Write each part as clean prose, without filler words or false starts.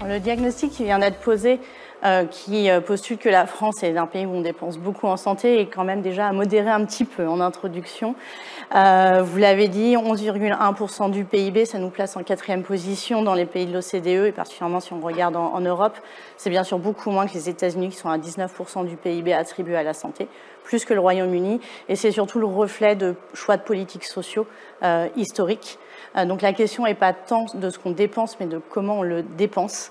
Le diagnostic qui vient d'être posé, qui postule que la France est un pays où on dépense beaucoup en santé, est quand même déjà à modérer un petit peu en introduction. Vous l'avez dit, 11,1% du PIB, ça nous place en 4e position dans les pays de l'OCDE, et particulièrement si on regarde en Europe. C'est bien sûr beaucoup moins que les États-Unis, qui sont à 19% du PIB attribué à la santé, plus que le Royaume-Uni, et c'est surtout le reflet de choix de politiques sociaux historiques. Donc la question n'est pas tant de ce qu'on dépense, mais de comment on le dépense,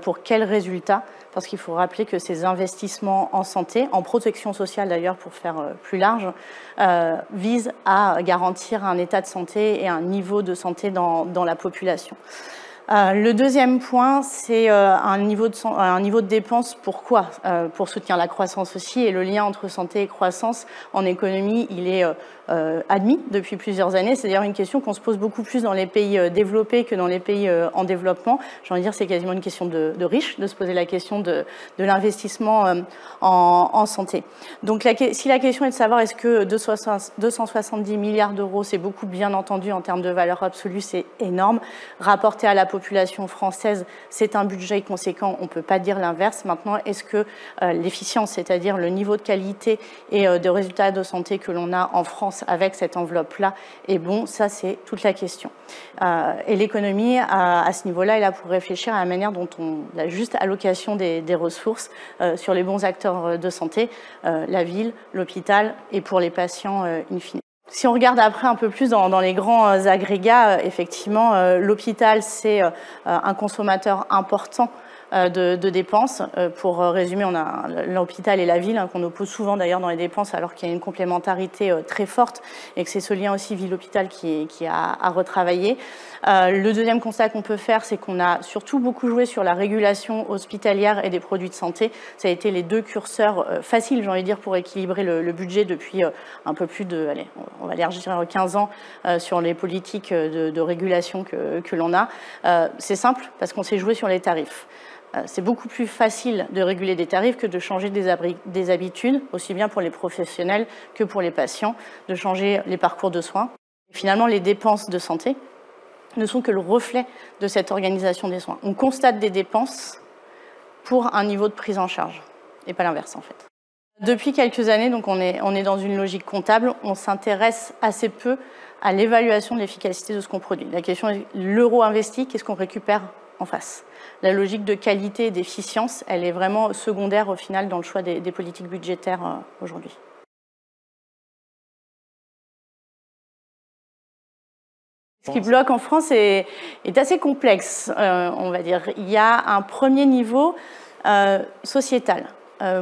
pour quels résultats, parce qu'il faut rappeler que ces investissements en santé, en protection sociale d'ailleurs pour faire plus large, visent à garantir un état de santé et un niveau de santé dans la population. Le deuxième point, c'est un niveau de dépenses. Pourquoi? Pour soutenir la croissance aussi, et le lien entre santé et croissance en économie, il est admis depuis plusieurs années. C'est d'ailleurs une question qu'on se pose beaucoup plus dans les pays développés que dans les pays en développement. J'ai envie de dire, c'est quasiment une question de riches de se poser la question de l'investissement en santé. Donc si la question est de savoir est-ce que 270 milliards d'euros, c'est beaucoup, bien entendu, en termes de valeur absolue, c'est énorme. Rapporté à la population française, c'est un budget conséquent, on ne peut pas dire l'inverse. Maintenant, est-ce que l'efficience, c'est-à-dire le niveau de qualité et de résultats de santé que l'on a en France avec cette enveloppe-là est bon? Ça, c'est toute la question. Et l'économie, à ce niveau-là, est là pour réfléchir à la manière dont la juste allocation des ressources sur les bons acteurs de santé, la ville, l'hôpital, et pour les patients in fine. Si on regarde après un peu plus dans les grands agrégats, effectivement, l'hôpital, c'est un consommateur important de dépenses. Pour résumer, on a l'hôpital et la ville, qu'on oppose souvent d'ailleurs dans les dépenses, alors qu'il y a une complémentarité très forte et que c'est ce lien aussi ville-hôpital qui a à retravailler. Le deuxième constat qu'on peut faire, c'est qu'on a surtout beaucoup joué sur la régulation hospitalière et des produits de santé. Ça a été les deux curseurs faciles, j'ai envie de dire, pour équilibrer le budget depuis un peu plus de, allez, on va dire 15 ans sur les politiques de régulation que l'on a. C'est simple, parce qu'on s'est joué sur les tarifs. C'est beaucoup plus facile de réguler des tarifs que de changer des habitudes, aussi bien pour les professionnels que pour les patients, de changer les parcours de soins. Finalement, les dépenses de santé ne sont que le reflet de cette organisation des soins. On constate des dépenses pour un niveau de prise en charge, et pas l'inverse en fait. Depuis quelques années, donc on est dans une logique comptable, on s'intéresse assez peu à l'évaluation de l'efficacité de ce qu'on produit. La question est l'euro investi, qu'est-ce qu'on récupère en face? La logique de qualité et d'efficience, elle est vraiment secondaire au final dans le choix des politiques budgétaires aujourd'hui. Ce qui bloque en France est assez complexe, on va dire. Il y a un premier niveau sociétal.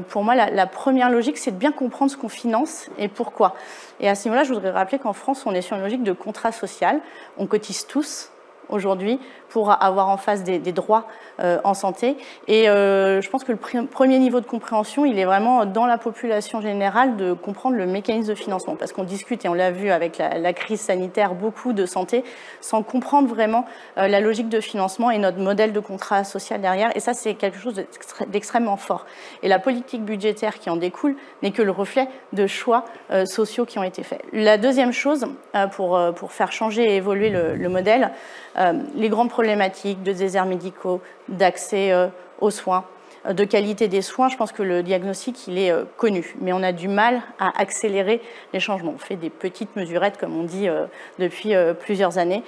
Pour moi, la première logique, c'est de bien comprendre ce qu'on finance et pourquoi. Et à ce niveau-là, je voudrais rappeler qu'en France, on est sur une logique de contrat social. On cotise tous aujourd'hui pour avoir en face des droits en santé. Et je pense que le premier niveau de compréhension, il est vraiment dans la population générale de comprendre le mécanisme de financement. Parce qu'on discute, et on l'a vu avec la crise sanitaire, beaucoup de santé, sans comprendre vraiment la logique de financement et notre modèle de contrat social derrière. Et ça, c'est quelque chose d'extrêmement fort. Et la politique budgétaire qui en découle n'est que le reflet de choix sociaux qui ont été faits. La deuxième chose, pour faire changer et évoluer le modèle, les grandes problématiques de déserts médicaux, d'accès aux soins, de qualité des soins, je pense que le diagnostic, il est connu. Mais on a du mal à accélérer les changements. On fait des petites mesurettes, comme on dit, depuis plusieurs années.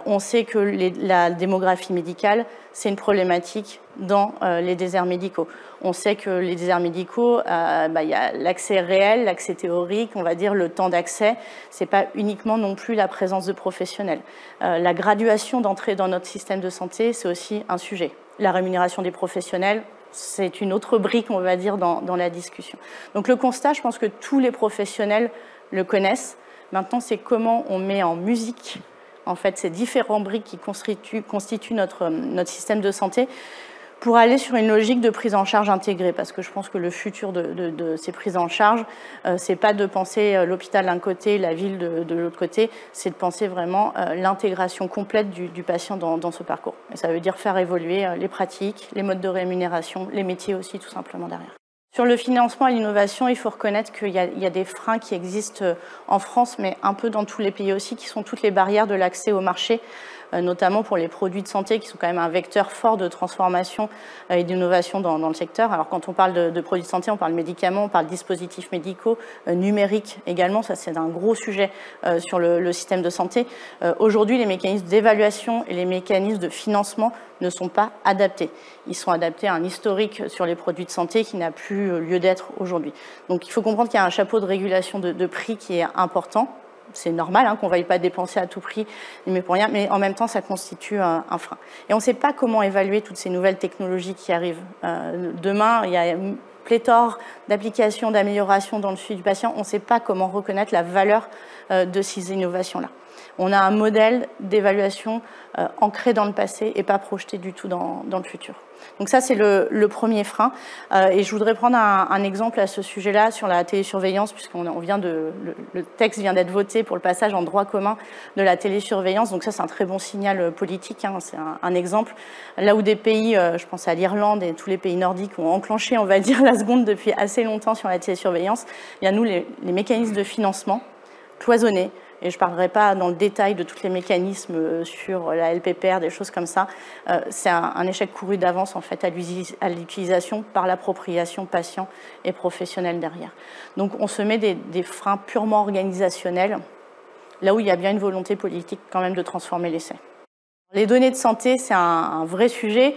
On sait que la démographie médicale, c'est une problématique dans les déserts médicaux. On sait que les déserts médicaux, il y a l'accès réel, l'accès théorique, on va dire le temps d'accès. Ce n'est pas uniquement non plus la présence de professionnels. La graduation d'entrée dans notre système de santé, c'est aussi un sujet. La rémunération des professionnels, c'est une autre brique, on va dire, dans la discussion. Donc le constat, je pense que tous les professionnels le connaissent. Maintenant, c'est comment on met en musique, en fait, ces différents briques qui constituent notre système de santé pour aller sur une logique de prise en charge intégrée. Parce que je pense que le futur de ces prises en charge, c'est pas de penser l'hôpital d'un côté, la ville de l'autre côté, c'est de penser vraiment l'intégration complète du patient dans ce parcours. Et ça veut dire faire évoluer les pratiques, les modes de rémunération, les métiers aussi, tout simplement derrière. Sur le financement et l'innovation, il faut reconnaître qu'il y a des freins qui existent en France, mais un peu dans tous les pays aussi, qui sont toutes les barrières de l'accès au marché notamment pour les produits de santé qui sont quand même un vecteur fort de transformation et d'innovation dans le secteur. Alors quand on parle de produits de santé, on parle médicaments, on parle dispositifs médicaux, numériques également, ça c'est un gros sujet sur le système de santé. Aujourd'hui, les mécanismes d'évaluation et les mécanismes de financement ne sont pas adaptés. Ils sont adaptés à un historique sur les produits de santé qui n'a plus lieu d'être aujourd'hui. Donc il faut comprendre qu'il y a un chapeau de régulation de prix qui est important. C'est normal qu'on ne veuille pas dépenser à tout prix, mais pour rien, mais en même temps, ça constitue un frein. Et on ne sait pas comment évaluer toutes ces nouvelles technologies qui arrivent. Demain, il y a une pléthore d'applications, d'améliorations dans le suivi du patient. On ne sait pas comment reconnaître la valeur de ces innovations-là. On a un modèle d'évaluation ancré dans le passé et pas projeté du tout dans le futur. Donc ça, c'est le premier frein. Et je voudrais prendre un exemple à ce sujet-là sur la télésurveillance, puisqu'on le texte vient d'être voté pour le passage en droit commun de la télésurveillance. Donc ça, c'est un très bon signal politique. C'est un exemple. Là où des pays, je pense à l'Irlande et tous les pays nordiques, ont enclenché, on va dire, la seconde depuis assez longtemps sur la télésurveillance, il y a nous les mécanismes de financement cloisonnés. Et je ne parlerai pas dans le détail de tous les mécanismes sur la LPPR, des choses comme ça. C'est un échec couru d'avance en fait, à l'utilisation par l'appropriation patient et professionnelle derrière. Donc on se met des freins purement organisationnels, là où il y a bien une volonté politique quand même de transformer l'essai. Les données de santé, c'est un vrai sujet.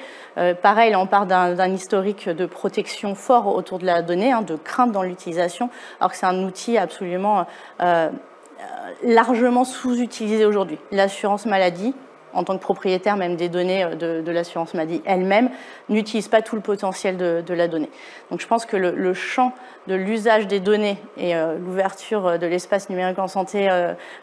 Pareil, là, on part d'un historique de protection fort autour de la donnée, de crainte dans l'utilisation, alors que c'est un outil absolument largement sous-utilisé aujourd'hui. L'assurance maladie, en tant que propriétaire même des données de l'assurance maladie elle-même, n'utilise pas tout le potentiel de la donnée. Donc je pense que le champ de l'usage des données et l'ouverture de l'espace numérique en santé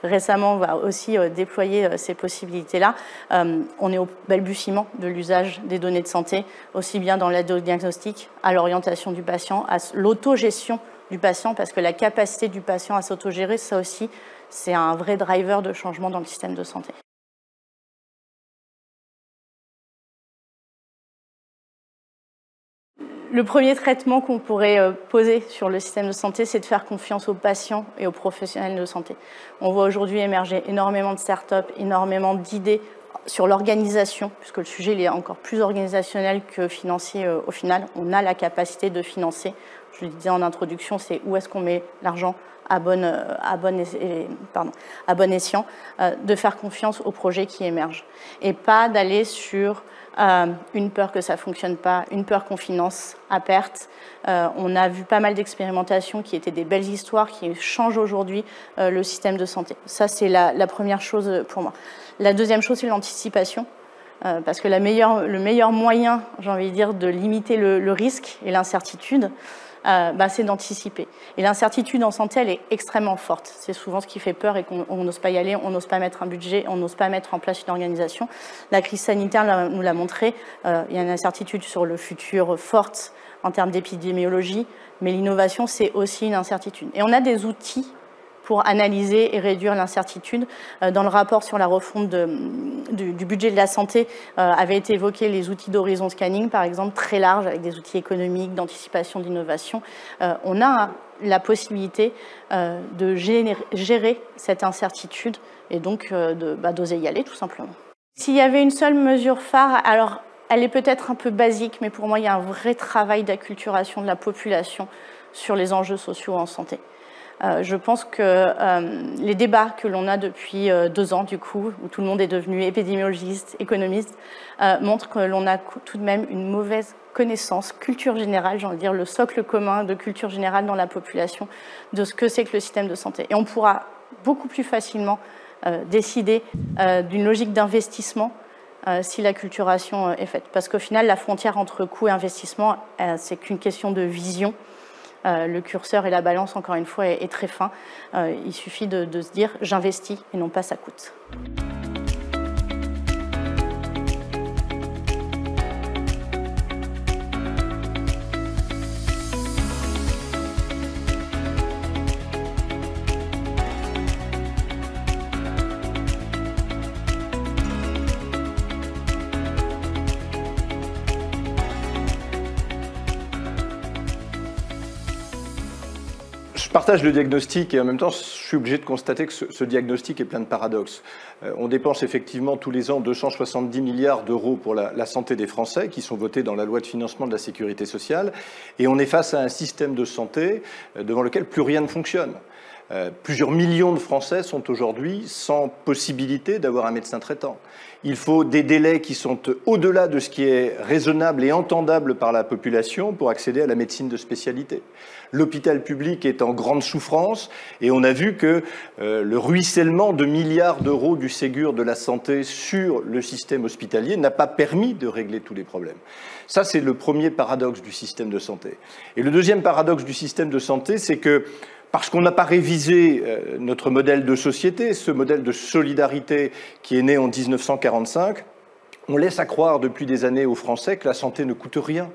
récemment va aussi déployer ces possibilités-là. On est au balbutiement de l'usage des données de santé, aussi bien dans l'aide au diagnostic, à l'orientation du patient, à l'autogestion du patient, parce que la capacité du patient à s'autogérer, ça aussi, c'est un vrai driver de changement dans le système de santé. Le premier traitement qu'on pourrait poser sur le système de santé, c'est de faire confiance aux patients et aux professionnels de santé. On voit aujourd'hui émerger énormément de start-up, énormément d'idées sur l'organisation, puisque le sujet il est encore plus organisationnel que financier au final. On a la capacité de financer. Je le disais en introduction, c'est où est-ce qu'on met l'argent à bon escient, de faire confiance aux projets qui émergent et pas d'aller sur une peur que ça ne fonctionne pas, une peur qu'on finance à perte. On a vu pas mal d'expérimentations qui étaient des belles histoires qui changent aujourd'hui le système de santé. Ça, c'est la première chose pour moi. La deuxième chose, c'est l'anticipation. Parce que le meilleur moyen, j'ai envie de dire, de limiter le risque et l'incertitude, c'est d'anticiper. Et l'incertitude en santé, elle est extrêmement forte. C'est souvent ce qui fait peur et qu'on n'ose pas y aller, on n'ose pas mettre un budget, on n'ose pas mettre en place une organisation. La crise sanitaire nous l'a montré. Il y a une incertitude sur le futur forte en termes d'épidémiologie, mais l'innovation, c'est aussi une incertitude. Et on a des outils pour analyser et réduire l'incertitude. Dans le rapport sur la refonte du budget de la santé, avaient été évoqués les outils d'horizon scanning, par exemple, très larges, avec des outils économiques, d'anticipation, d'innovation. On a la possibilité de gérer cette incertitude et donc d'oser y aller, tout simplement. S'il y avait une seule mesure phare, alors elle est peut-être un peu basique, mais pour moi, il y a un vrai travail d'acculturation de la population sur les enjeux sociaux en santé. Je pense que les débats que l'on a depuis 2 ans, du coup, où tout le monde est devenu épidémiologiste, économiste, montrent que l'on a tout de même une mauvaise connaissance, culture générale, j'ai envie de dire le socle commun de culture générale dans la population de ce que c'est que le système de santé. Et on pourra beaucoup plus facilement décider d'une logique d'investissement si l'acculturation est faite. Parce qu'au final, la frontière entre coût et investissement, c'est qu'une question de vision. Le curseur et la balance, encore une fois, est très fin. Il suffit de se dire « j'investis » et non pas « ça coûte ». Je partage le diagnostic et en même temps, je suis obligé de constater que ce diagnostic est plein de paradoxes. On dépense effectivement tous les ans 270 milliards d'euros pour la santé des Français qui sont votés dans la loi de financement de la sécurité sociale et on est face à un système de santé devant lequel plus rien ne fonctionne. Plusieurs millions de Français sont aujourd'hui sans possibilité d'avoir un médecin traitant. Il faut des délais qui sont au-delà de ce qui est raisonnable et entendable par la population pour accéder à la médecine de spécialité. L'hôpital public est en grande souffrance et on a vu que le ruissellement de milliards d'euros du Ségur de la santé sur le système hospitalier n'a pas permis de régler tous les problèmes. Ça, c'est le premier paradoxe du système de santé. Et le deuxième paradoxe du système de santé, c'est que parce qu'on n'a pas révisé notre modèle de société, ce modèle de solidarité qui est né en 1945, on laisse à croire depuis des années aux Français que la santé ne coûte rien.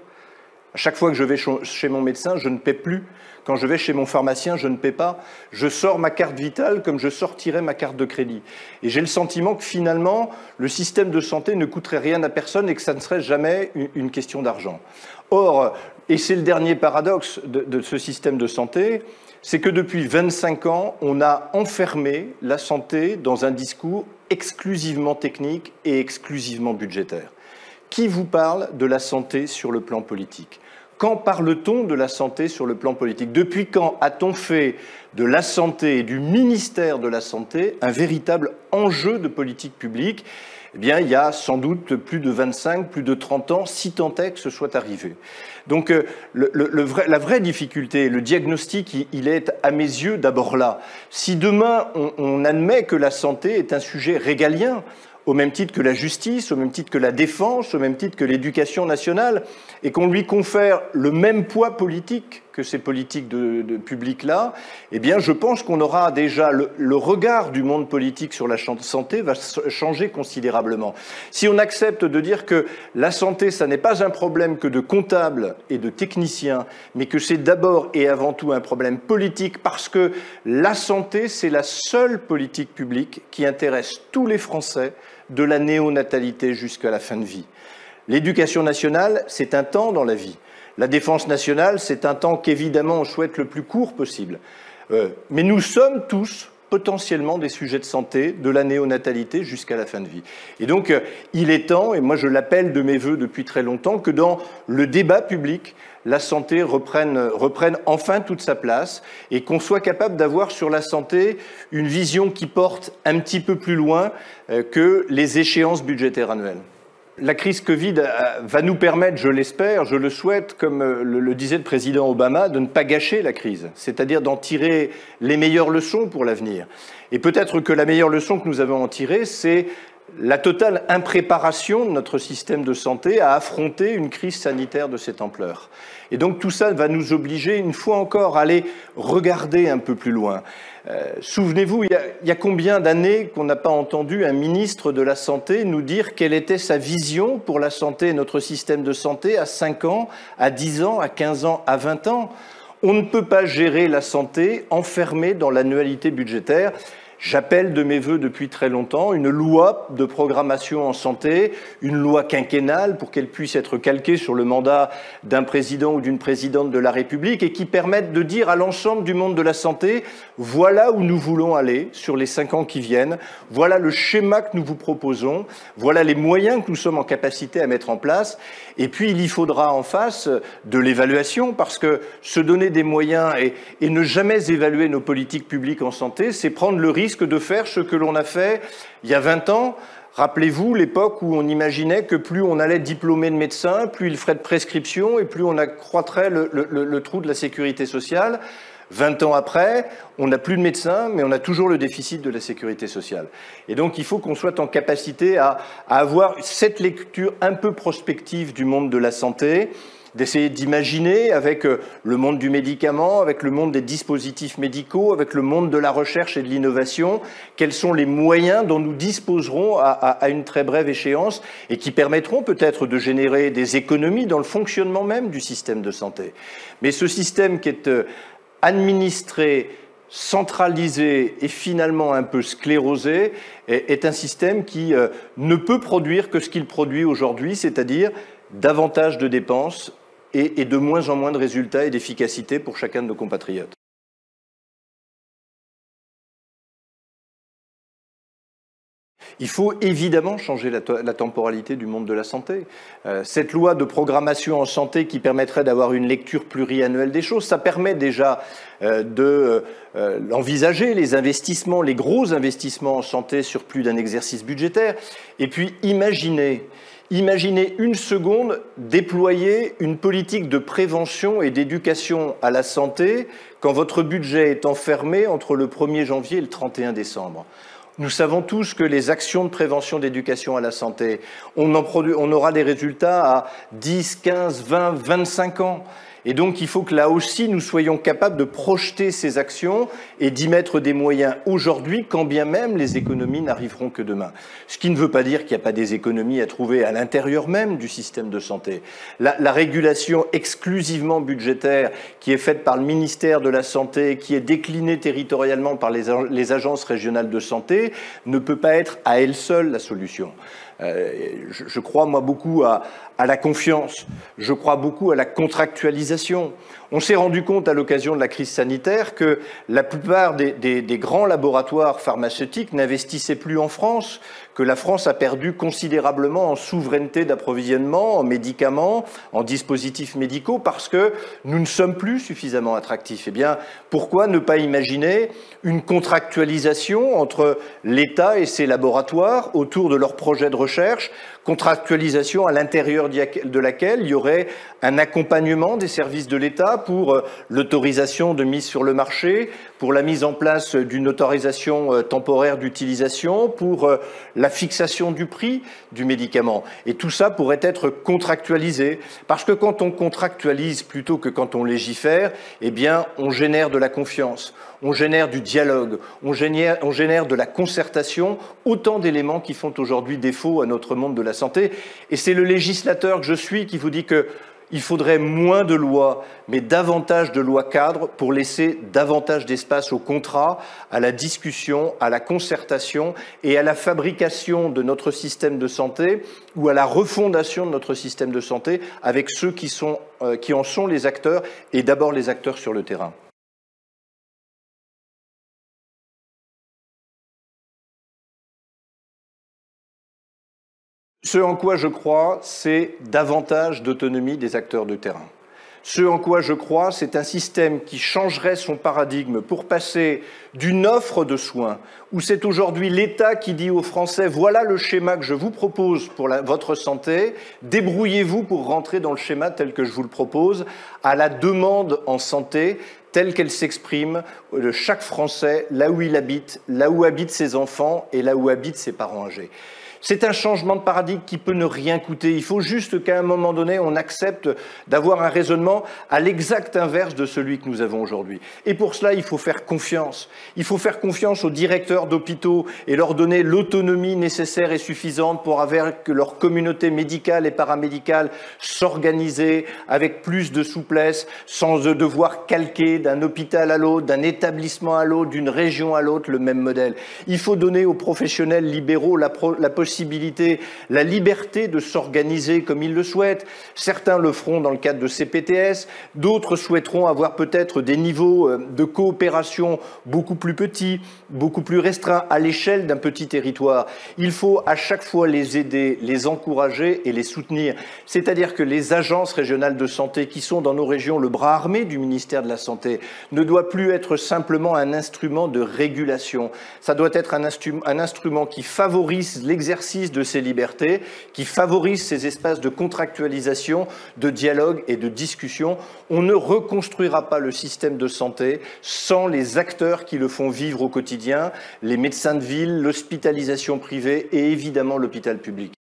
À chaque fois que je vais chez mon médecin, je ne paie plus. Quand je vais chez mon pharmacien, je ne paie pas. Je sors ma carte vitale comme je sortirais ma carte de crédit. Et j'ai le sentiment que finalement, le système de santé ne coûterait rien à personne et que ça ne serait jamais une question d'argent. Or, et c'est le dernier paradoxe de ce système de santé, c'est que depuis 25 ans, on a enfermé la santé dans un discours exclusivement technique et exclusivement budgétaire. Qui vous parle de la santé sur le plan politique ? Quand parle-t-on de la santé sur le plan politique ? Depuis quand a-t-on fait de la santé et du ministère de la Santé un véritable enjeu de politique publique ? Eh bien, il y a sans doute plus de 25, plus de 30 ans, si tant est que ce soit arrivé. Donc, la vraie difficulté, le diagnostic, il est à mes yeux d'abord là. Si demain, on admet que la santé est un sujet régalien, au même titre que la justice, au même titre que la défense, au même titre que l'éducation nationale, et qu'on lui confère le même poids politique que ces politiques de public-là, eh bien, je pense qu'on aura déjà le regard du monde politique sur la santé va changer considérablement. Si on accepte de dire que la santé, ça n'est pas un problème que de comptables et de techniciens, mais que c'est d'abord et avant tout un problème politique, parce que la santé, c'est la seule politique publique qui intéresse tous les Français, de la néonatalité jusqu'à la fin de vie. L'éducation nationale, c'est un temps dans la vie. La défense nationale, c'est un temps qu'évidemment on souhaite le plus court possible. Mais nous sommes tous potentiellement des sujets de santé, de la néonatalité jusqu'à la fin de vie. Et donc, il est temps, et moi je l'appelle de mes vœux depuis très longtemps, que dans le débat public, la santé reprenne enfin toute sa place et qu'on soit capable d'avoir sur la santé une vision qui porte un petit peu plus loin que les échéances budgétaires annuelles. La crise Covid va nous permettre, je l'espère, je le souhaite, comme le disait le président Obama, de ne pas gâcher la crise, c'est-à-dire d'en tirer les meilleures leçons pour l'avenir. Et peut-être que la meilleure leçon que nous avons à en tirer, c'est la totale impréparation de notre système de santé à affronter une crise sanitaire de cette ampleur. Et donc tout ça va nous obliger, une fois encore, à aller regarder un peu plus loin. Souvenez-vous, il y a combien d'années qu'on n'a pas entendu un ministre de la Santé nous dire quelle était sa vision pour la santé et notre système de santé à 5 ans, à 10 ans, à 15 ans, à 20 ans. On ne peut pas gérer la santé enfermée dans l'annualité budgétaire. J'appelle de mes vœux depuis très longtemps une loi de programmation en santé, une loi quinquennale pour qu'elle puisse être calquée sur le mandat d'un président ou d'une présidente de la République et qui permette de dire à l'ensemble du monde de la santé « voilà où nous voulons aller sur les 5 ans qui viennent, voilà le schéma que nous vous proposons, voilà les moyens que nous sommes en capacité à mettre en place ». Et puis il y faudra en face de l'évaluation parce que se donner des moyens et ne jamais évaluer nos politiques publiques en santé, c'est prendre le risque de faire ce que l'on a fait il y a 20 ans. Rappelez-vous l'époque où on imaginait que plus on allait diplômer de médecins, plus il ferait de prescriptions et plus on accroîtrait le trou de la sécurité sociale. 20 ans après, on n'a plus de médecins, mais on a toujours le déficit de la sécurité sociale. Et donc, il faut qu'on soit en capacité à avoir cette lecture un peu prospective du monde de la santé, d'essayer d'imaginer avec le monde du médicament, avec le monde des dispositifs médicaux, avec le monde de la recherche et de l'innovation, quels sont les moyens dont nous disposerons à une très brève échéance et qui permettront peut-être de générer des économies dans le fonctionnement même du système de santé. Mais ce système qui est administré, centralisé et finalement un peu sclérosé est un système qui ne peut produire que ce qu'il produit aujourd'hui, c'est-à-dire davantage de dépenses et de moins en moins de résultats et d'efficacité pour chacun de nos compatriotes. Il faut évidemment changer la temporalité du monde de la santé. Cette loi de programmation en santé qui permettrait d'avoir une lecture pluriannuelle des choses, ça permet déjà d'envisager les investissements, les gros investissements en santé sur plus d'un exercice budgétaire. Et puis imaginez une seconde déployer une politique de prévention et d'éducation à la santé quand votre budget est enfermé entre le 1er janvier et le 31 décembre. Nous savons tous que les actions de prévention d'éducation à la santé, on aura des résultats à 10, 15, 20, 25 ans. Et donc, il faut que là aussi, nous soyons capables de projeter ces actions et d'y mettre des moyens aujourd'hui, quand bien même les économies n'arriveront que demain. Ce qui ne veut pas dire qu'il n'y a pas des économies à trouver à l'intérieur même du système de santé. La régulation exclusivement budgétaire qui est faite par le ministère de la Santé, qui est déclinée territorialement par les agences régionales de santé, ne peut pas être à elle seule la solution. Je crois, moi, beaucoup à la confiance. Je crois beaucoup à la contractualisation. On s'est rendu compte à l'occasion de la crise sanitaire que la plupart des grands laboratoires pharmaceutiques n'investissaient plus en France, que la France a perdu considérablement en souveraineté d'approvisionnement, en médicaments, en dispositifs médicaux, parce que nous ne sommes plus suffisamment attractifs. Eh bien, pourquoi ne pas imaginer une contractualisation entre l'État et ses laboratoires autour de leurs projets de recherche, contractualisation à l'intérieur de laquelle il y aurait un accompagnement des services de l'État pour l'autorisation de mise sur le marché, pour la mise en place d'une autorisation temporaire d'utilisation, pour la fixation du prix du médicament. Et tout ça pourrait être contractualisé. Parce que quand on contractualise plutôt que quand on légifère, eh bien, on génère de la confiance, on génère du dialogue, on génère de la concertation, autant d'éléments qui font aujourd'hui défaut à notre monde de la santé. Et c'est le législateur que je suis qui vous dit qu'il faudrait moins de lois, mais davantage de lois cadres pour laisser davantage d'espace au contrat, à la discussion, à la concertation et à la fabrication de notre système de santé ou à la refondation de notre système de santé avec ceux qui en sont les acteurs et d'abord les acteurs sur le terrain. Ce en quoi je crois, c'est davantage d'autonomie des acteurs de terrain. Ce en quoi je crois, c'est un système qui changerait son paradigme pour passer d'une offre de soins, où c'est aujourd'hui l'État qui dit aux Français « voilà le schéma que je vous propose pour votre santé, débrouillez-vous pour rentrer dans le schéma tel que je vous le propose », à la demande en santé telle qu'elle s'exprime de chaque Français, là où il habite, là où habitent ses enfants et là où habitent ses parents âgés. C'est un changement de paradigme qui peut ne rien coûter. Il faut juste qu'à un moment donné, on accepte d'avoir un raisonnement à l'exact inverse de celui que nous avons aujourd'hui. Et pour cela, il faut faire confiance. Il faut faire confiance aux directeurs d'hôpitaux et leur donner l'autonomie nécessaire et suffisante pour avoir que leur communauté médicale et paramédicale s'organiser avec plus de souplesse, sans devoir calquer d'un hôpital à l'autre, d'un établissement à l'autre, d'une région à l'autre le même modèle. Il faut donner aux professionnels libéraux la possibilité, la liberté de s'organiser comme ils le souhaitent. Certains le feront dans le cadre de CPTS, d'autres souhaiteront avoir peut-être des niveaux de coopération beaucoup plus petits, beaucoup plus restreints à l'échelle d'un petit territoire. Il faut à chaque fois les aider, les encourager et les soutenir. C'est-à-dire que les agences régionales de santé qui sont dans nos régions le bras armé du ministère de la Santé ne doit plus être simplement un instrument de régulation. Ça doit être un instrument qui favorise l'exercice de ces libertés, qui favorise ces espaces de contractualisation, de dialogue et de discussion. On ne reconstruira pas le système de santé sans les acteurs qui le font vivre au quotidien, les médecins de ville, l'hospitalisation privée et évidemment l'hôpital public.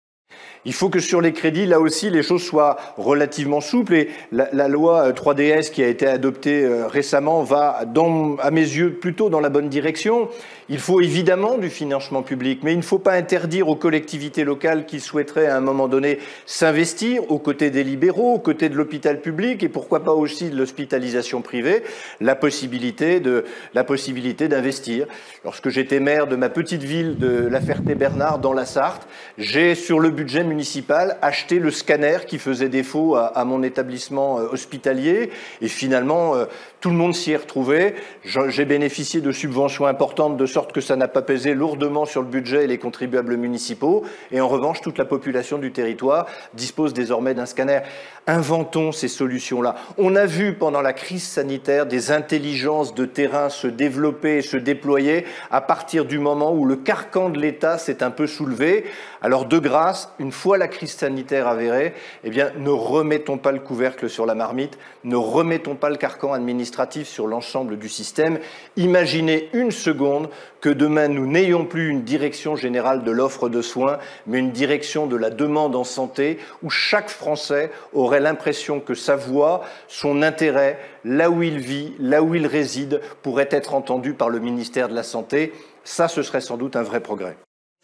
Il faut que sur les crédits, là aussi, les choses soient relativement souples et la loi 3DS qui a été adoptée récemment va, à mes yeux, plutôt dans la bonne direction. Il faut évidemment du financement public, mais il ne faut pas interdire aux collectivités locales qui souhaiteraient à un moment donné s'investir aux côtés des libéraux, aux côtés de l'hôpital public et pourquoi pas aussi de l'hospitalisation privée, la possibilité d'investir. Lorsque j'étais maire de ma petite ville de La Ferté-Bernard dans la Sarthe, j'ai sur le budget municipal acheter le scanner qui faisait défaut à mon établissement hospitalier. Et finalement, tout le monde s'y est retrouvé. J'ai bénéficié de subventions importantes, de sorte que ça n'a pas pesé lourdement sur le budget et les contribuables municipaux. Et en revanche, toute la population du territoire dispose désormais d'un scanner. Inventons ces solutions-là. On a vu pendant la crise sanitaire des intelligences de terrain se développer et se déployer à partir du moment où le carcan de l'État s'est un peu soulevé. Alors de grâce, une fois la crise sanitaire avérée, eh bien, ne remettons pas le couvercle sur la marmite, ne remettons pas le carcan administratif sur l'ensemble du système. Imaginez une seconde que demain nous n'ayons plus une direction générale de l'offre de soins, mais une direction de la demande en santé où chaque Français aurait l'impression que sa voix, son intérêt, là où il vit, là où il réside, pourrait être entendu par le ministère de la Santé. Ça, ce serait sans doute un vrai progrès.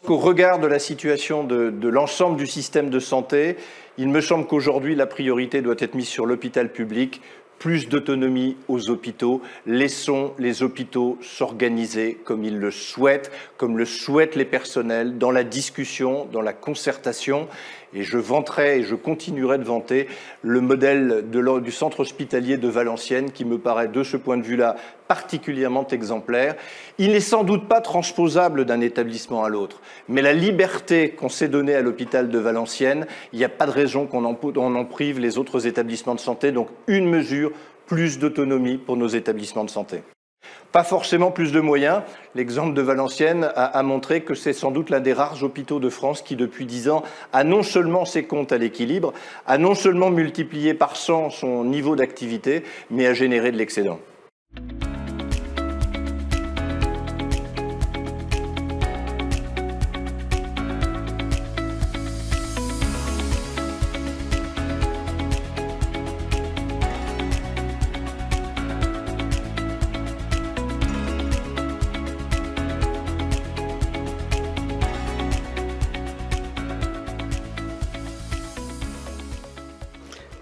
Au regard de la situation de l'ensemble du système de santé, il me semble qu'aujourd'hui, la priorité doit être mise sur l'hôpital public. Plus d'autonomie aux hôpitaux. Laissons les hôpitaux s'organiser comme ils le souhaitent, comme le souhaitent les personnels, dans la discussion, dans la concertation. Et je vanterai et je continuerai de vanter le modèle du centre hospitalier de Valenciennes qui me paraît de ce point de vue-là particulièrement exemplaire. Il n'est sans doute pas transposable d'un établissement à l'autre, mais la liberté qu'on s'est donnée à l'hôpital de Valenciennes, il n'y a pas de raison qu'on en prive les autres établissements de santé. Donc une mesure, plus d'autonomie pour nos établissements de santé. Pas forcément plus de moyens. L'exemple de Valenciennes a montré que c'est sans doute l'un des rares hôpitaux de France qui, depuis 10 ans, a non seulement ses comptes à l'équilibre, a non seulement multiplié par 100 son niveau d'activité, mais a généré de l'excédent.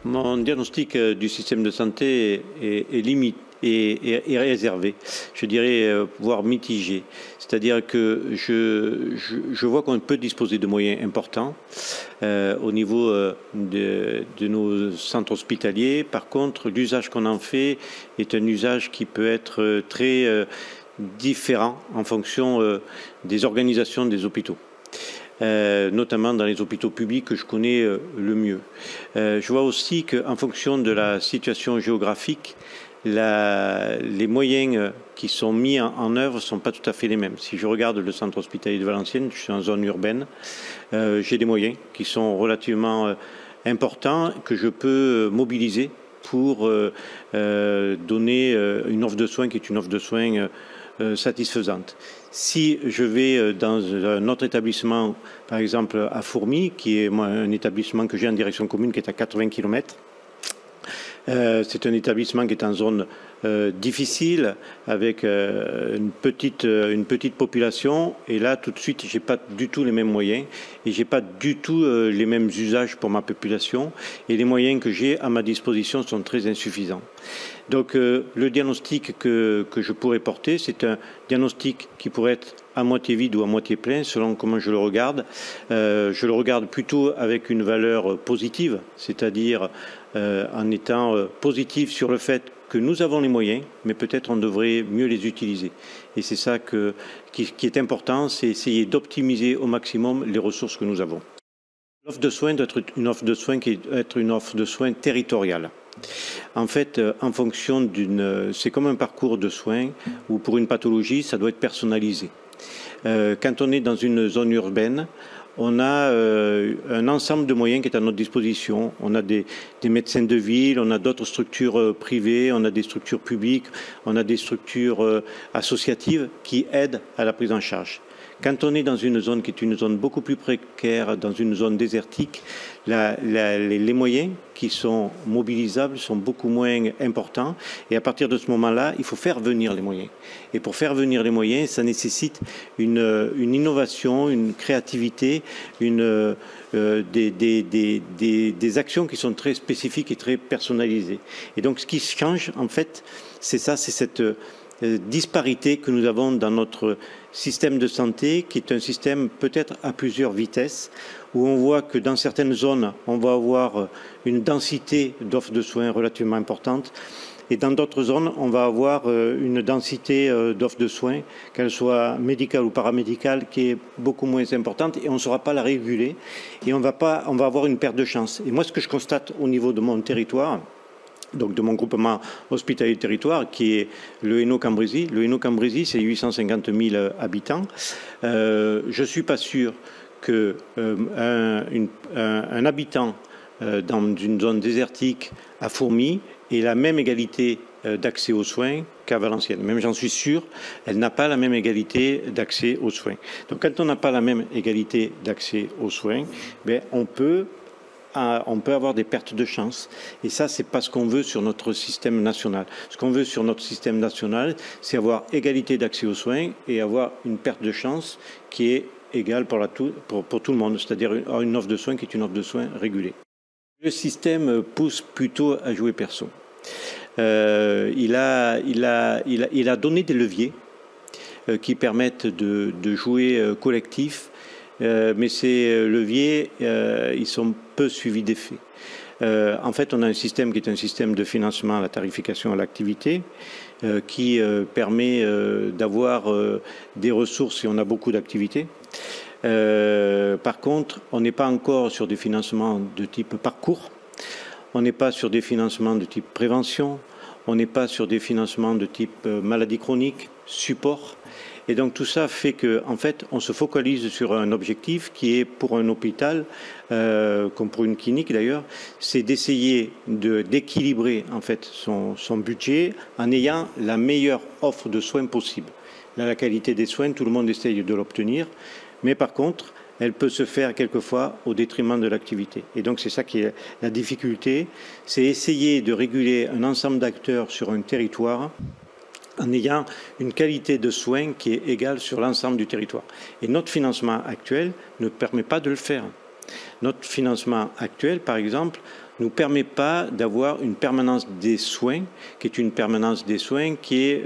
Mon diagnostic du système de santé est limité et réservé, je dirais, voire mitigé. C'est-à-dire que je vois qu'on peut disposer de moyens importants au niveau de nos centres hospitaliers. Par contre, l'usage qu'on en fait est un usage qui peut être très différent en fonction des organisations des hôpitaux. Notamment dans les hôpitaux publics que je connais le mieux. Je vois aussi qu'en fonction de la situation géographique, les moyens qui sont mis en œuvre ne sont pas tout à fait les mêmes. Si je regarde le centre hospitalier de Valenciennes, je suis en zone urbaine, j'ai des moyens qui sont relativement importants que je peux mobiliser pour donner une offre de soins qui est une offre de soins satisfaisante. Si je vais dans un autre établissement, par exemple à Fourmies, qui est un établissement que j'ai en direction commune, qui est à 80 km, c'est un établissement qui est en zone difficile, avec une petite population, et là tout de suite j'ai pas du tout les mêmes moyens, et j'ai pas du tout les mêmes usages pour ma population, et les moyens que j'ai à ma disposition sont très insuffisants. Donc le diagnostic que je pourrais porter, c'est un diagnostic qui pourrait être à moitié vide ou à moitié plein, selon comment je le regarde. Je le regarde plutôt avec une valeur positive, c'est-à-dire en étant positif sur le fait que nous avons les moyens, mais peut-être on devrait mieux les utiliser. Et c'est ça qui est important, c'est essayer d'optimiser au maximum les ressources que nous avons. L'offre de soins doit être une offre de soins qui doit être une offre de soins territoriale. En fait, en fonction c'est comme un parcours de soins où pour une pathologie, ça doit être personnalisé. Quand on est dans une zone urbaine, on a un ensemble de moyens qui est à notre disposition. On a des médecins de ville, on a d'autres structures privées, on a des structures publiques, on a des structures associatives qui aident à la prise en charge. Quand on est dans une zone qui est une zone beaucoup plus précaire, dans une zone désertique, les moyens qui sont mobilisables sont beaucoup moins importants. Et à partir de ce moment-là, il faut faire venir les moyens. Et pour faire venir les moyens, ça nécessite une innovation, une créativité, des actions qui sont très spécifiques et très personnalisées. Et donc ce qui change, en fait, c'est ça, c'est disparité que nous avons dans notre système de santé, qui est un système peut-être à plusieurs vitesses, où on voit que dans certaines zones, on va avoir une densité d'offres de soins relativement importante, et dans d'autres zones, on va avoir une densité d'offres de soins, qu'elle soit médicale ou paramédicale, qui est beaucoup moins importante, et on ne saura pas la réguler, et on va avoir une perte de chance. Et moi, ce que je constate au niveau de mon territoire, donc de mon groupement hospitalier territoire, qui est le Hainaut-Cambrésis. Le Hainaut-Cambrésis, c'est 850 000 habitants. Je ne suis pas sûr qu'un habitant dans une zone désertique à Fourmies ait la même égalité d'accès aux soins qu'à Valenciennes. Même j'en suis sûr, elle n'a pas la même égalité d'accès aux soins. Donc quand on n'a pas la même égalité d'accès aux soins, ben, on peut avoir des pertes de chance. Et ça, c'est pas ce qu'on veut sur notre système national. Ce qu'on veut sur notre système national, c'est avoir égalité d'accès aux soins et avoir une perte de chance qui est égale pour tout le monde, c'est-à-dire une offre de soins qui est une offre de soins régulée. Le système pousse plutôt à jouer perso. Il a donné des leviers qui permettent de jouer collectif, mais ces leviers, ils sont peu suivis d'effet. En fait, on a un système qui est un système de financement à la tarification à l'activité qui permet d'avoir des ressources si on a beaucoup d'activités. Par contre, on n'est pas encore sur des financements de type parcours, on n'est pas sur des financements de type prévention, on n'est pas sur des financements de type maladie chronique, support. Et donc tout ça fait qu'en fait, on se focalise sur un objectif qui est pour un hôpital, comme pour une clinique d'ailleurs, c'est d'essayer d'équilibrer en fait son budget en ayant la meilleure offre de soins possible. Là, la qualité des soins, tout le monde essaye de l'obtenir, mais par contre, elle peut se faire quelquefois au détriment de l'activité. Et donc c'est ça qui est la difficulté, c'est essayer de réguler un ensemble d'acteurs sur un territoire en ayant une qualité de soins qui est égale sur l'ensemble du territoire. Et notre financement actuel ne permet pas de le faire. Notre financement actuel, par exemple, ne nous permet pas d'avoir une permanence des soins, qui est une permanence des soins qui est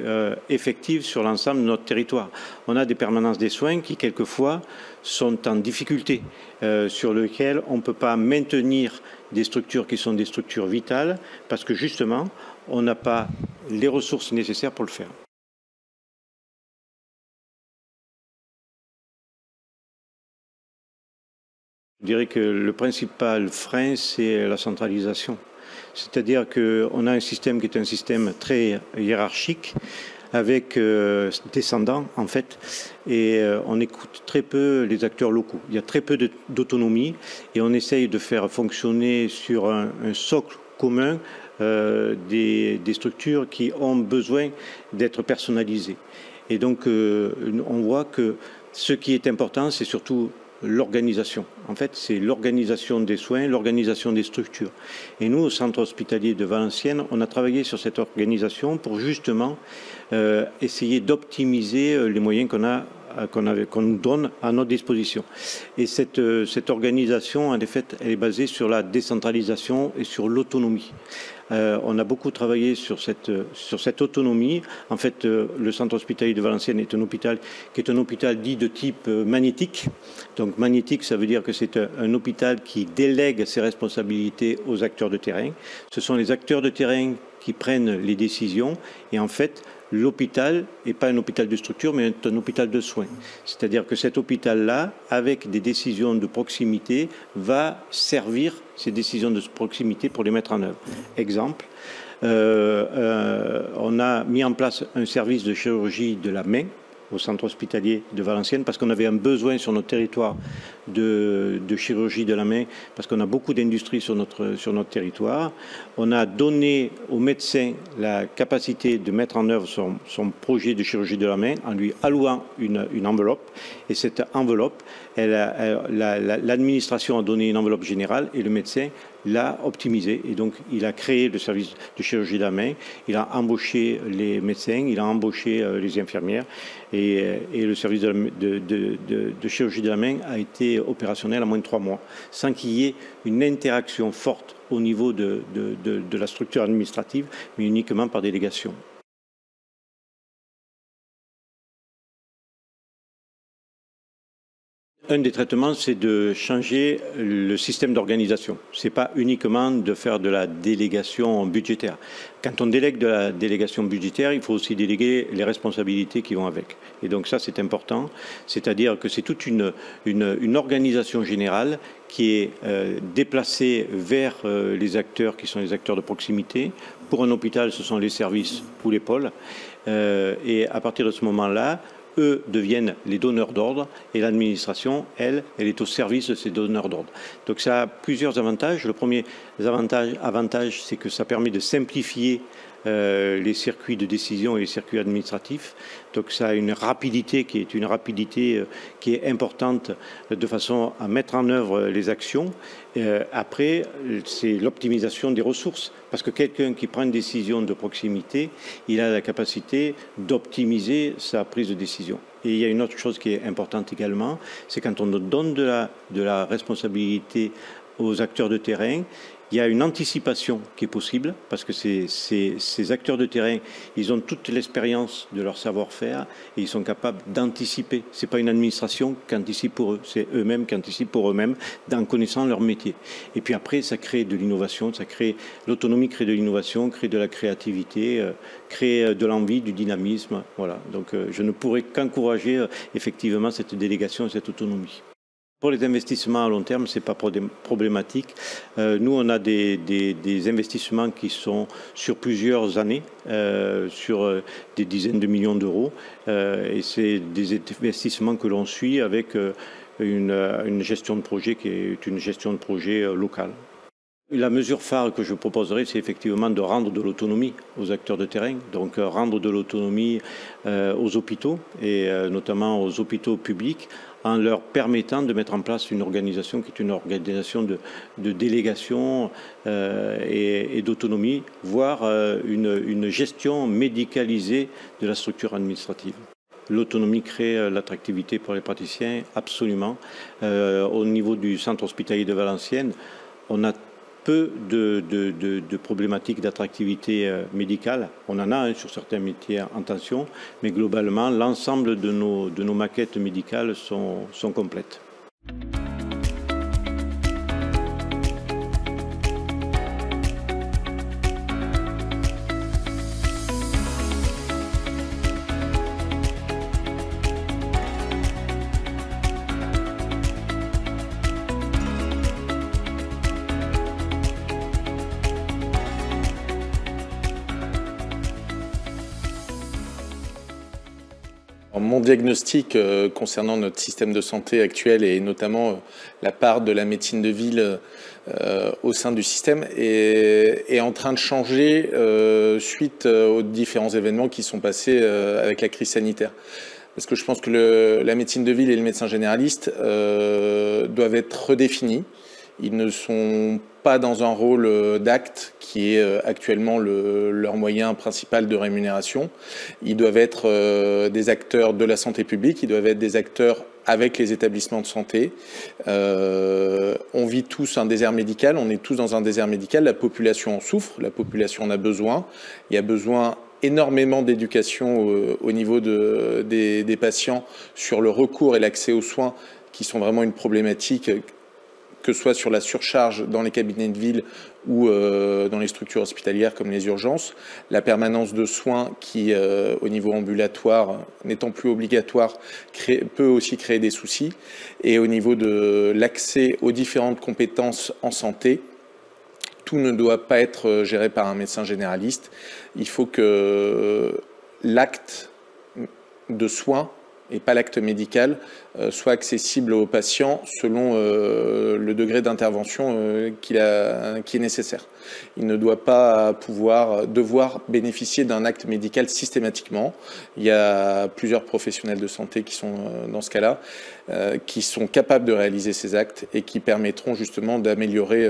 effective sur l'ensemble de notre territoire. On a des permanences des soins qui, quelquefois, sont en difficulté, sur lesquelles on ne peut pas maintenir des structures qui sont des structures vitales, parce que justement, on n'a pas les ressources nécessaires pour le faire. Je dirais que le principal frein, c'est la centralisation. C'est-à-dire qu'on a un système qui est un système très hiérarchique, avec descendants en fait, et on écoute très peu les acteurs locaux. Il y a très peu d'autonomie et on essaye de faire fonctionner sur un socle commun des structures qui ont besoin d'être personnalisées. Et donc on voit que ce qui est important, c'est surtout l'organisation. En fait, c'est l'organisation des soins, l'organisation des structures. Et nous, au centre hospitalier de Valenciennes, on a travaillé sur cette organisation pour justement essayer d'optimiser les moyens qu'on nous donne à notre disposition. Et cette organisation, en fait, elle est basée sur la décentralisation et sur l'autonomie. On a beaucoup travaillé sur cette autonomie. En fait, le centre hospitalier de Valenciennes est un hôpital qui est un hôpital dit de type magnétique. Donc magnétique, ça veut dire que c'est un hôpital qui délègue ses responsabilités aux acteurs de terrain. Ce sont les acteurs de terrain qui prennent les décisions et en fait, l'hôpital n'est pas un hôpital de structure, mais un hôpital de soins. C'est-à-dire que cet hôpital-là, avec des décisions de proximité, va servir ces décisions de proximité pour les mettre en œuvre. Exemple, on a mis en place un service de chirurgie de la main au centre hospitalier de Valenciennes parce qu'on avait un besoin sur notre territoire de chirurgie de la main parce qu'on a beaucoup d'industries sur notre territoire. On a donné aux médecins la capacité de mettre en œuvre son projet de chirurgie de la main en lui allouant une enveloppe et cette enveloppe, l'administration a donné une enveloppe générale et le médecin l'a optimisé et donc il a créé le service de chirurgie de la main, il a embauché les médecins, il a embauché les infirmières et le service de chirurgie de la main a été opérationnel en moins de 3 mois, sans qu'il y ait une interaction forte au niveau de la structure administrative, mais uniquement par délégation. Un des traitements, c'est de changer le système d'organisation. Ce n'est pas uniquement de faire de la délégation budgétaire. Quand on délègue de la délégation budgétaire, il faut aussi déléguer les responsabilités qui vont avec. Et donc ça, c'est important. C'est-à-dire que c'est toute une organisation générale qui est déplacée vers les acteurs qui sont les acteurs de proximité. Pour un hôpital, ce sont les services ou les pôles. Et à partir de ce moment-là, eux deviennent les donneurs d'ordre et l'administration, elle est au service de ces donneurs d'ordre. Donc ça a plusieurs avantages. Le premier avantage, c'est que ça permet de simplifier les circuits de décision et les circuits administratifs. Donc ça a une rapidité qui est importante de façon à mettre en œuvre les actions. Après, c'est l'optimisation des ressources. Parce que quelqu'un qui prend une décision de proximité, il a la capacité d'optimiser sa prise de décision. Et il y a une autre chose qui est importante également, c'est quand on donne de la responsabilité aux acteurs de terrain, il y a une anticipation qui est possible, parce que ces acteurs de terrain, ils ont toute l'expérience de leur savoir-faire et ils sont capables d'anticiper. Ce n'est pas une administration qui anticipe pour eux, c'est eux-mêmes qui anticipent pour eux-mêmes en connaissant leur métier. Et puis après, ça crée de l'innovation, l'autonomie crée de l'innovation, crée de la créativité, crée de l'envie, du dynamisme. Voilà. Donc je ne pourrais qu'encourager effectivement cette délégation et cette autonomie. Pour les investissements à long terme, ce n'est pas problématique. Nous, on a des investissements qui sont sur plusieurs années, sur des dizaines de millions d'euros. Et c'est des investissements que l'on suit avec une gestion de projet qui est une gestion de projet locale. La mesure phare que je proposerai, c'est effectivement de rendre de l'autonomie aux acteurs de terrain, donc rendre de l'autonomie aux hôpitaux, et notamment aux hôpitaux publics, en leur permettant de mettre en place une organisation qui est une organisation de délégation et d'autonomie, voire une gestion médicalisée de la structure administrative. L'autonomie crée l'attractivité pour les praticiens, absolument. Au niveau du centre hospitalier de Valenciennes, on a peu de problématiques d'attractivité médicale. On en a sur certains métiers en tension, mais globalement, l'ensemble de nos maquettes médicales sont complètes. Mon diagnostic concernant notre système de santé actuel et notamment la part de la médecine de ville au sein du système est en train de changer suite aux différents événements qui sont passés avec la crise sanitaire. Parce que je pense que la médecine de ville et le médecin généraliste doivent être redéfinis. Ils ne sont pas dans un rôle d'acte qui est actuellement leur moyen principal de rémunération. Ils doivent être des acteurs de la santé publique, ils doivent être des acteurs avec les établissements de santé. On vit tous un désert médical, on est tous dans un désert médical, la population en souffre, la population en a besoin. Il y a besoin énormément d'éducation au niveau des patients sur le recours et l'accès aux soins qui sont vraiment une problématique, que ce soit sur la surcharge dans les cabinets de ville ou dans les structures hospitalières comme les urgences, la permanence de soins qui, au niveau ambulatoire, n'étant plus obligatoire, peut aussi créer des soucis. Et au niveau de l'accès aux différentes compétences en santé, tout ne doit pas être géré par un médecin généraliste. Il faut que l'acte de soins et pas l'acte médical, soit accessible aux patients selon le degré d'intervention qui est nécessaire. Il ne doit pas devoir bénéficier d'un acte médical systématiquement. Il y a plusieurs professionnels de santé qui sont dans ce cas-là, qui sont capables de réaliser ces actes et qui permettront justement d'améliorer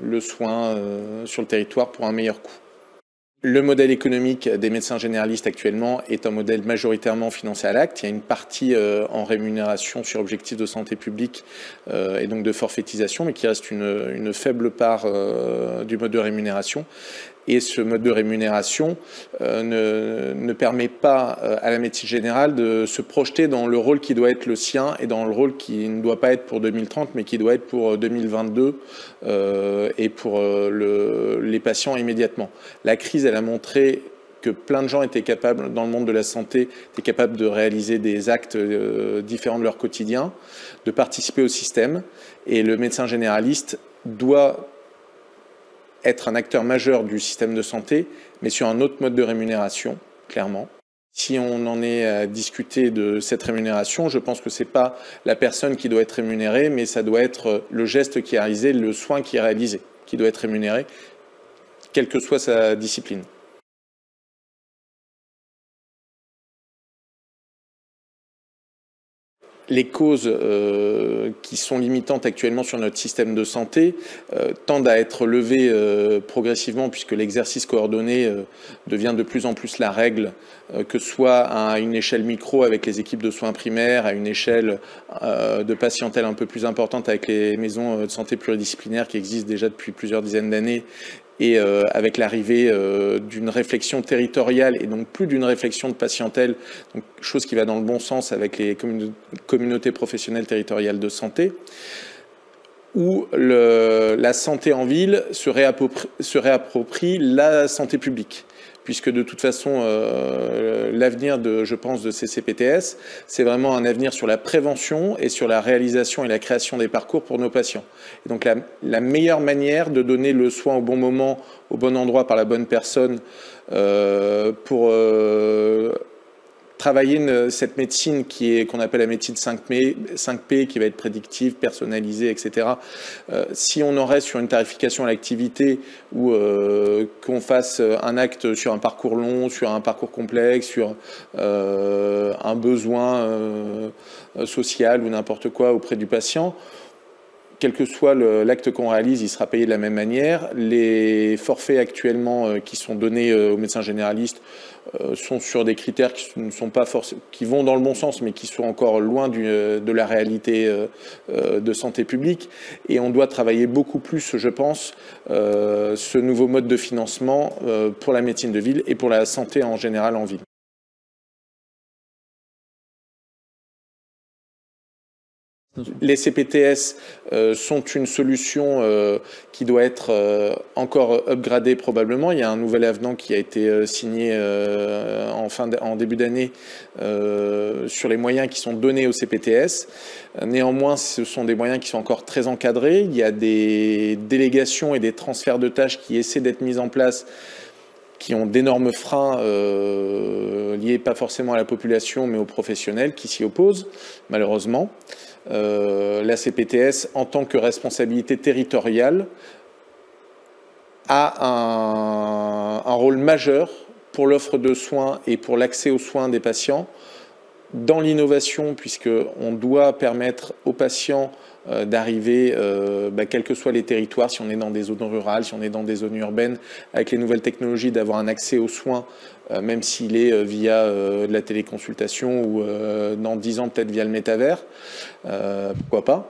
le soin sur le territoire pour un meilleur coût. Le modèle économique des médecins généralistes actuellement est un modèle majoritairement financé à l'acte. Il y a une partie en rémunération sur objectif de santé publique et donc de forfaitisation, mais qui reste une faible part du mode de rémunération. Et ce mode de rémunération ne permet pas à la médecine générale de se projeter dans le rôle qui doit être le sien et dans le rôle qui ne doit pas être pour 2030, mais qui doit être pour 2022 et pour les patients immédiatement. La crise, elle a montré que plein de gens étaient capables, dans le monde de la santé, étaient capables de réaliser des actes différents de leur quotidien, de participer au système. Et le médecin généraliste doit être un acteur majeur du système de santé, mais sur un autre mode de rémunération, clairement. Si on en est à discuter de cette rémunération, je pense que ce n'est pas la personne qui doit être rémunérée, mais ça doit être le geste qui est réalisé, le soin qui est réalisé, qui doit être rémunéré, quelle que soit sa discipline. Les causes qui sont limitantes actuellement sur notre système de santé tendent à être levées progressivement puisque l'exercice coordonné devient de plus en plus la règle, que ce soit à une échelle micro avec les équipes de soins primaires, à une échelle de patientèle un peu plus importante avec les maisons de santé pluridisciplinaires qui existent déjà depuis plusieurs dizaines d'années, et avec l'arrivée d'une réflexion territoriale et donc plus d'une réflexion de patientèle, donc chose qui va dans le bon sens avec les communautés professionnelles territoriales de santé, où la santé en ville se réapproprie la santé publique. Puisque de toute façon, l'avenir, je pense, de ces CPTS, c'est vraiment un avenir sur la prévention et sur la réalisation et la création des parcours pour nos patients. Et donc la meilleure manière de donner le soin au bon moment, au bon endroit, par la bonne personne, pour travailler cette médecine qu'on appelle la médecine 5P, qui va être prédictive, personnalisée, etc. Si on en reste sur une tarification à l'activité ou qu'on fasse un acte sur un parcours long, sur un parcours complexe, sur un besoin social ou n'importe quoi auprès du patient, quel que soit l'acte qu'on réalise, il sera payé de la même manière. Les forfaits actuellement qui sont donnés aux médecins généralistes sont sur des critères qui vont dans le bon sens, mais qui sont encore loin de la réalité de santé publique. Et on doit travailler beaucoup plus, je pense, ce nouveau mode de financement pour la médecine de ville et pour la santé en général en ville. Les CPTS sont une solution qui doit être encore upgradée probablement. Il y a un nouvel avenant qui a été signé en début d'année sur les moyens qui sont donnés aux CPTS. Néanmoins, ce sont des moyens qui sont encore très encadrés. Il y a des délégations et des transferts de tâches qui essaient d'être mis en place, qui ont d'énormes freins liés pas forcément à la population mais aux professionnels qui s'y opposent, malheureusement. La CPTS, en tant que responsabilité territoriale, a un rôle majeur pour l'offre de soins et pour l'accès aux soins des patients, dans l'innovation, puisqu'on doit permettre aux patients d'arriver, quels que soient les territoires, si on est dans des zones rurales, si on est dans des zones urbaines, avec les nouvelles technologies, d'avoir un accès aux soins, même s'il est via de la téléconsultation ou dans 10 ans peut-être via le métavers, pourquoi pas.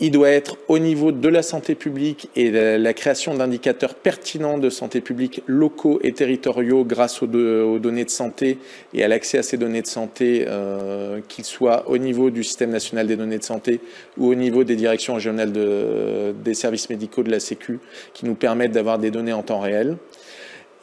Il doit être au niveau de la santé publique et la création d'indicateurs pertinents de santé publique locaux et territoriaux grâce aux données de santé et à l'accès à ces données de santé, qu'ils soient au niveau du système national des données de santé ou au niveau des directions régionales des services médicaux de la Sécu, qui nous permettent d'avoir des données en temps réel.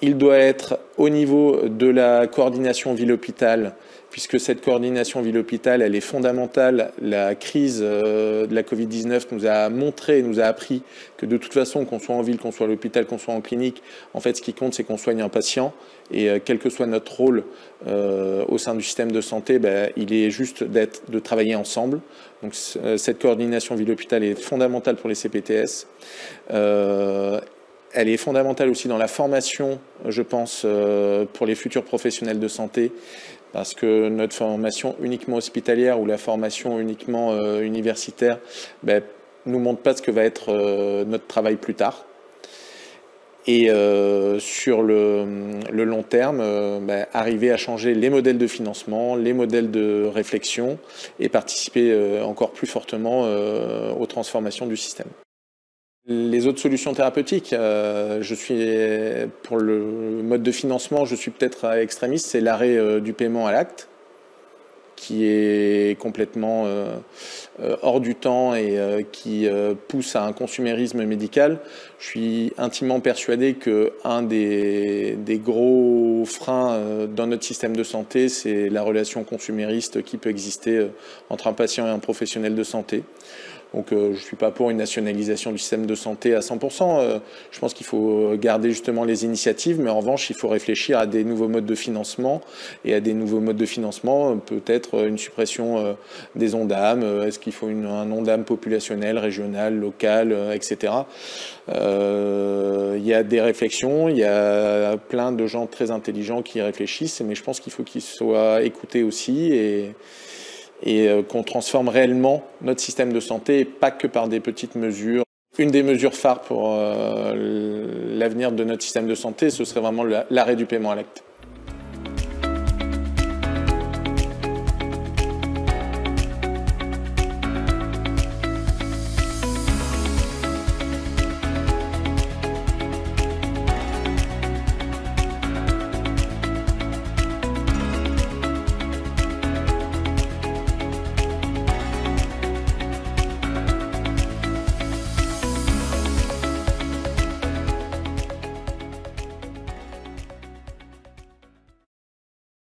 Il doit être au niveau de la coordination ville-hôpital, puisque cette coordination ville-hôpital, elle est fondamentale. La crise de la Covid-19 nous a montré, nous a appris que de toute façon, qu'on soit en ville, qu'on soit à l'hôpital, qu'on soit en clinique, en fait, ce qui compte, c'est qu'on soigne un patient. Et quel que soit notre rôle au sein du système de santé, il est juste de travailler ensemble. Donc cette coordination ville-hôpital est fondamentale pour les CPTS. Elle est fondamentale aussi dans la formation, je pense, pour les futurs professionnels de santé, parce que notre formation uniquement hospitalière ou la formation uniquement universitaire nous montre pas ce que va être notre travail plus tard. Et sur le long terme, arriver à changer les modèles de financement, les modèles de réflexion et participer encore plus fortement aux transformations du système. Les autres solutions thérapeutiques, je suis pour le mode de financement, je suis peut-être extrémiste, c'est l'arrêt du paiement à l'acte, qui est complètement hors du temps et qui pousse à un consumérisme médical. Je suis intimement persuadé qu'un des gros freins dans notre système de santé, c'est la relation consumériste qui peut exister entre un patient et un professionnel de santé. Donc je ne suis pas pour une nationalisation du système de santé à 100%. Je pense qu'il faut garder justement les initiatives, mais en revanche, il faut réfléchir à des nouveaux modes de financement. Et à des nouveaux modes de financement, peut-être une suppression des ONDAM. Est-ce qu'il faut un ONDAM populationnel, régional, local, etc. Il y a des réflexions, il y a plein de gens très intelligents qui y réfléchissent, mais je pense qu'il faut qu'ils soient écoutés aussi et qu'on transforme réellement notre système de santé, et pas que par des petites mesures. Une des mesures phares pour l'avenir de notre système de santé, ce serait vraiment l'arrêt du paiement à l'acte.